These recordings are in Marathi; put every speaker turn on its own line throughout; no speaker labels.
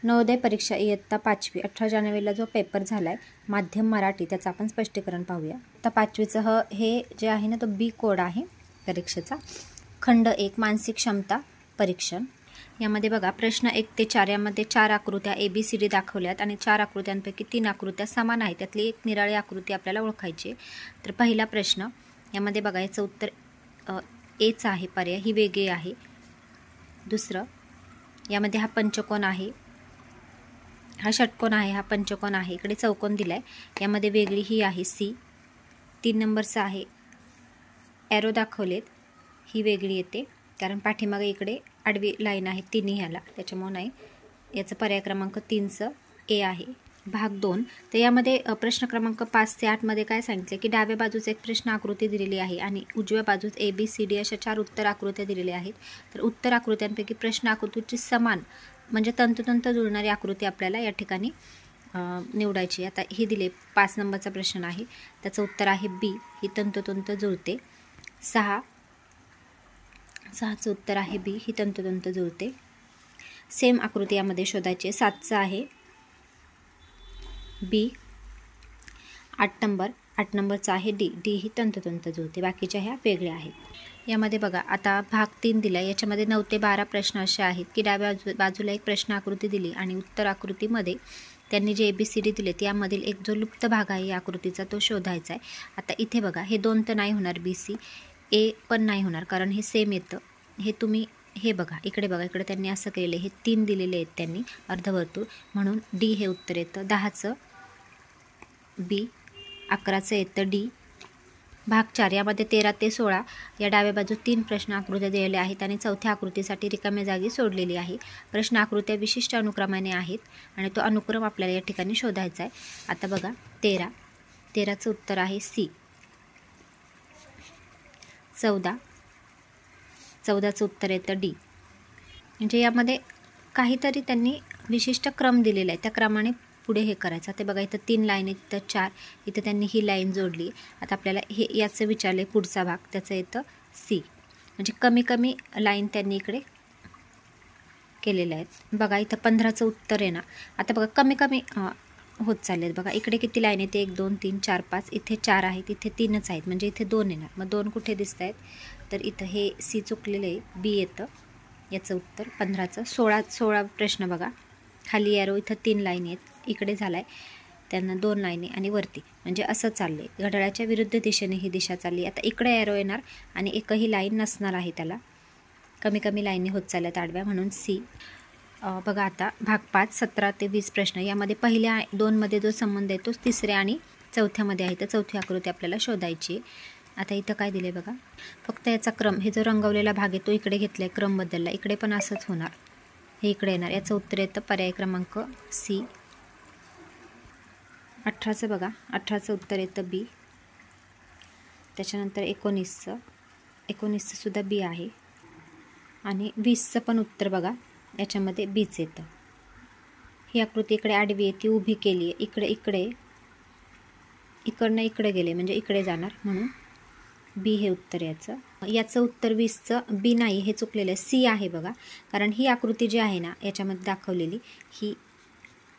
नवोदय परीक्षा इयत्ता 5वी 18 जानेवारीला जो पेपर झाला आहे माध्यम मराठी, त्याचं आपण स्पष्टीकरण पाहूया. तर 5वीचं हे जे आहे ना, तो बी कोड आहे परीक्षेचा. खंड 1 मानसिक क्षमता परीक्षण. यामध्ये बघा प्रश्न 1 ते 4 यामध्ये 4 आकृत्या ABCD दाखवल्यात आणि 4 आकृत्यांपैकी 3 आकृत्या समान आहेत. त्यातली एक निराळी आकृती आपल्याला ओळखायची आहे. तर पहिला प्रश्न यामध्ये बघा, याचं उत्तर एच आहे पर्याय, ही वेगळी आहे. दुसरं, यामध्ये हा पंचकोन आहे, हा षटकोन आहे, हा पंचकोन आहे, इकडे चौकोन दिला आहे, यामध्ये वेगळी ही आहे सी. 3 नंबरचं आहे ॲरो दाखवलेत, ही वेगळी येते कारण पाठीमागे इकडे आडवी लाईन आहे तिन्ही ह्याला, त्याच्यामुळे नाही. याचं पर्याय क्रमांक 3चं ए आहे. भाग 2, तर यामध्ये प्रश्न क्रमांक 5 ते 8 मध्ये काय सांगितलं की डाव्या बाजूस एक प्रश्न आकृती दिलेली आहे आणि उजव्या बाजूस ABCD अशा 4 उत्तर आकृत्या दिलेल्या आहेत. तर उत्तर आकृत्यांपैकी प्रश्न आकृतीची समान म्हणजे तंतोतंत जुळणारी आकृती आपल्याला या ठिकाणी निवडायची. आता हे दिले 5 नंबरचा प्रश्न आहे, त्याचं उत्तर आहे बी, ही तंतोतंत जुळते. 6चं उत्तर आहे बी, ही तंतोतंत जुळते. सेम आकृती यामध्ये शोधायची. 7चं आहे बी. 8 नंबरचा आहे डी, ही तंतोतंत जुळते. बाकीच्या ह्या वेगळ्या आहेत. यामध्ये बघा आता भाग 3 दिला, याच्यामध्ये 9 ते 12 प्रश्न असे आहेत की डाव्या बाजूला एक प्रश्न आकृती दिली आणि उत्तर आकृतीमध्ये त्यांनी जे ABCD दिलेत यामधील एक जो लुप्त भाग आहे या आकृतीचा तो शोधायचा आहे. आता इथे बघा हे 2 तर नाही होणार, BC, A पण नाही होणार कारण हे सेम येतं. हे तुम्ही हे बघा, इकडे बघा, इकडे त्यांनी असं केलेलं आहे, हे 3 दिलेले आहेत त्यांनी अर्धवर्तुळ, म्हणून डी हे उत्तर येतं. 10चं बी, 11चं येतं डी. भाग 4 यामध्ये 13 ते 16 या डाव्या बाजू 3 प्रश्न आकृत्या दिलेल्या आहेत आणि चौथ्या आकृतीसाठी रिकाम्या जागी सोडलेली आहे. प्रश्न आकृत्या विशिष्ट अनुक्रमाने आहेत आणि तो अनुक्रम आपल्याला या ठिकाणी शोधायचा आहे. आता बघा 13चं उत्तर आहे सी. 14चं उत्तर येतं डी. म्हणजे यामध्ये काहीतरी त्यांनी विशिष्ट क्रम दिलेला आहे, त्या क्रमाने पुढे हे करायचं. ते बघा इथं 3 लाईन आहेत, इथं 4, इथं त्यांनी ही लाईन जोडली. आता आपल्याला हे याचं विचारलं आहे पुढचा भाग, त्याचं येतं सी. म्हणजे कमी कमी लाईन त्यांनी इकडे केलेल्या आहेत. बघा इथं 15चं उत्तर आहे ना. आता बघा कमी कमी होत चालले आहेत. बघा इकडे किती लाईन आहेत, 1 2 3 4 5, इथे 4 आहेत, इथे 3च आहेत, म्हणजे इथे 2 येणार. मग 2 कुठे दिसत आहेत, तर इथं हे सी चुकलेलं आहे, बी येतं याचं उत्तर 15चं. 16 प्रश्न बघा, खाली ॲरो, इथं 3 लाईन आहेत, इकडे झाला आहे त्यांना 2 लाईनी आणि वरती, म्हणजे असं चाललं आहे. घड्याळाच्या विरुद्ध दिशेने ही दिशा चालली. आता इकडे ॲरो येणार आणि एकही लाईन नसणार आहे त्याला, कमी कमी लाईनी होत चालल्यात आडव्या, म्हणून सी. बघा आता भाग 5 17 ते 20 प्रश्न. यामध्ये पहिल्या 2मध्ये जो संबंध आहे तो तिसऱ्या आणि चौथ्यामध्ये आहे, तर चौथी आकृती आपल्याला शोधायची. आता इथं काय दिले बघा, फक्त याचा क्रम, हे जो रंगवलेला भाग आहे तो इकडे घेतला आहे, क्रम बदलला, इकडे पण असंच होणार, हे इकडे येणार. याचं उत्तर येतं पर्याय क्रमांक सी. 18चं बघा, 18चं उत्तर येतं बी. त्याच्यानंतर 19चं सुद्धा बी आहे आणि 20चं पण उत्तर बघा याच्यामध्ये बीच येतं. ही आकृती इकडे आडवी आहे, ती उभी केली आहे, इकडनं इकडे गेले म्हणजे इकडे जाणार, म्हणून बी हे उत्तर याचं. उत्तर 20चं बी नाही, हे चुकलेलं आहे, सी आहे बघा. कारण ही आकृती जी आहे ना याच्यामध्ये दाखवलेली, ही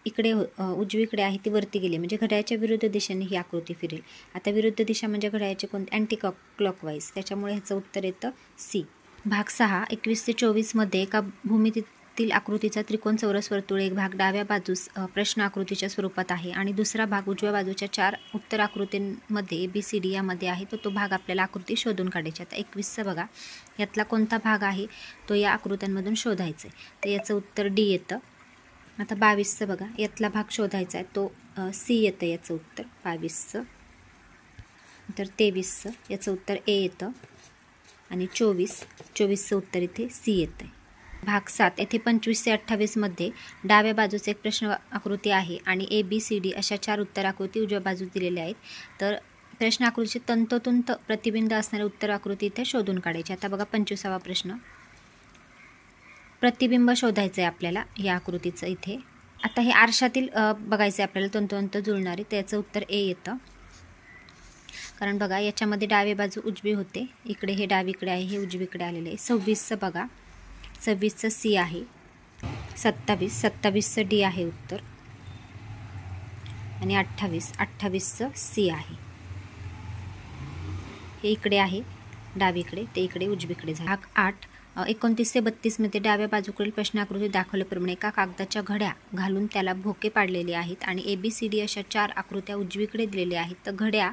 इकडे उजवीकडे आहे, ती वरती गेली, म्हणजे घड्याळाच्या विरुद्ध दिशेने ही आकृती फिरेल. आता विरुद्ध दिशा म्हणजे घड्याळाची कोणती, अँटी क्लॉकवाईज, त्याच्यामुळे ह्याचं उत्तर येतं सी. भाग 6 21 ते 24मध्ये एका भूमितीतील आकृतीचा त्रिकोण चौरस वर्तुळ एक भाग डाव्या बाजूस प्रश्न आकृतीच्या स्वरूपात आहे आणि दुसरा भाग उजव्या बाजूच्या 4 उत्तर आकृतींमध्ये ABCD यामध्ये आहे, तो भाग आपल्याला आकृती शोधून काढायची. आता 21चं बघा, यातला कोणता भाग आहे तो या आकृत्यांमधून शोधायचा आहे, तर याचं उत्तर डी येतं. आता 22चं बघा, यातला भाग शोधायचा आहे, तो सी येतं याचं उत्तर 22चं. नंतर 23चं याचं उत्तर ए येतं आणि 24चं उत्तर इथे सी येतं. भाग 7 येथे 25 ते 28मध्ये डाव्या बाजूचे एक प्रश्न आकृती आहे आणि ABCD अशा 4 उत्तर आकृती उजव्या बाजूस दिलेल्या आहेत. तर प्रश्न आकृतीचे तंतोतंत प्रतिबिंब असणारे उत्तर आकृती इथे शोधून काढायची. आता बघा 25वा प्रश्न, प्रतिबिंब शोधायचं आहे आपल्याला या आकृतीचं इथे. आता हे आरशातील बघायचं आहे आपल्याला तंतोतंत जुळणारे, त्याचं उत्तर ए येतं. कारण बघा याच्यामध्ये डावी बाजू उजवी होते, इकडे हे डावीकडे आहे, हे उजवीकडे आलेले आहे. 26चं बघा, 26चं सी आहे. 27, 27चं डी आहे उत्तर आणि 28, 28चं सी आहे. हे इकडे आहे डावीकडे, ते इकडे उजवीकडे झाले. भाग 8 29 ते 32 मध्ये डाव्या बाजूकडील प्रश्नाकृती दाखवल्याप्रमाणे एका कागदाच्या घड्या घालून त्याला भोके पाडलेले आहेत आणि ABCD अशा 4 आकृत्या उजवीकडे दिलेल्या आहेत. तर घड्या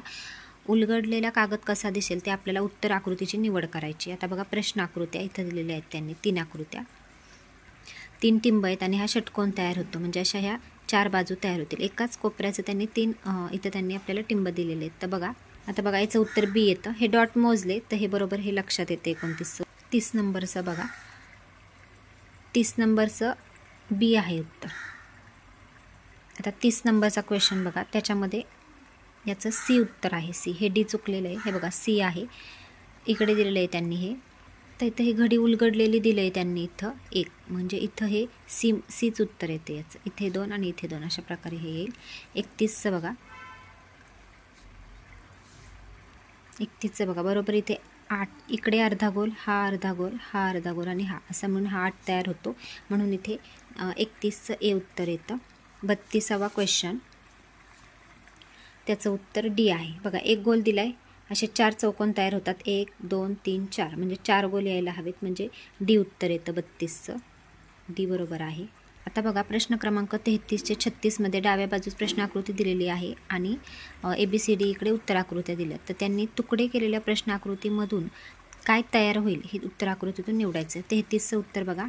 उलगडलेला कागद कसा दिसेल ते आपल्याला उत्तर आकृतीची निवड करायची. आता बघा प्रश्न आकृत्या इथं दिलेल्या आहेत त्यांनी 3 आकृत्या, 3 टिंब आहेत आणि हा षटकोन तयार होतो. म्हणजे अशा ह्या 4 बाजू तयार होतील. एकाच कोपऱ्याचं त्यांनी 3 इथं त्यांनी आपल्याला टिंब दिलेले आहेत. तर बघा आता बघा याचं उत्तर बी येतं. हे डॉट मोजले तर हे बरोबर हे लक्षात येते. 29, 30 नंबरचं बघा, 30 नंबरचं बी आहे उत्तर. आता 30 नंबरचा क्वेश्चन बघा, त्याच्यामध्ये याचं सी उत्तर आहे. सी हे डी चुकलेलं आहे. हे बघा सी आहे, इकडे दिलेलं आहे त्यांनी हे. तर इथं ही घडी उलगडलेली दिलं आहे त्यांनी इथं 1, म्हणजे इथं हे सीच उत्तर येते याचं. इथे 2 आणि इथे 2 अशा प्रकारे हे येईल. 31चं बघा, 31चं बघा बरोबर इथे 8, इकडे अर्धा गोल, हा अर्धा गोल, हा अर्धा गोल आणि हा असं म्हणून हा 8 तयार होतो. म्हणून इथे 31चं ए उत्तर येतं. 32वा क्वेश्चन, त्याचं उत्तर डी आहे. बघा एक गोल दिला आहे, असे 4 चौकोन तयार होतात. 1, 2, 3, 4 म्हणजे 4 गोल यायला हवेत, म्हणजे डी उत्तर येतं 32चं. डी बरोबर आहे. आता बघा प्रश्न क्रमांक 33 ते 36 मध्ये डाव्या बाजूस प्रश्नाकृती दिलेली आहे आणि ABCD इकडे उत्तराकृत्या दिल्या. तर त्यांनी तुकडे केलेल्या प्रश्नाकृतीमधून काय तयार होईल हे उत्तराकृतीतून निवडायचं. 33चं उत्तर बघा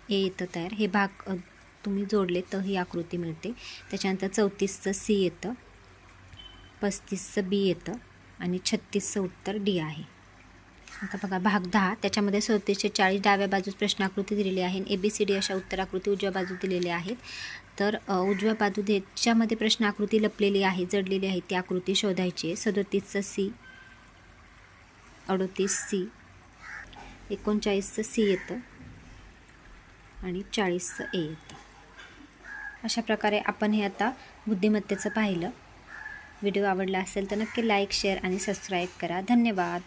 ए येतं तयार. हे भाग तुम्ही जोडले तर ही आकृती मिळते. त्याच्यानंतर 34चं सी येतं, 35चं बी येतं आणि 36चं उत्तर डी आहे. आता बघा भाग 10, त्याच्यामध्ये 37 ते 40 डाव्या बाजूस प्रश्नाकृती दिलेली आहे. ABCD अशा उत्तराकृती उजव्या बाजू दिलेल्या आहेत. तर उजव्या बाजू ज्याच्यामध्ये प्रश्नाकृती लपलेली आहे, जडलेली आहे, ती आकृती शोधायची आहे. 37चं सी, 38 सी, 39चं सी येतं आणि 40चं ए येतं. अशा प्रकारे आपण हे आता बुद्धिमत्तेचं पाहिलं. व्हिडिओ आवडला असेल तर नक्की लाईक, शेअर आणि सबस्क्राईब करा. धन्यवाद.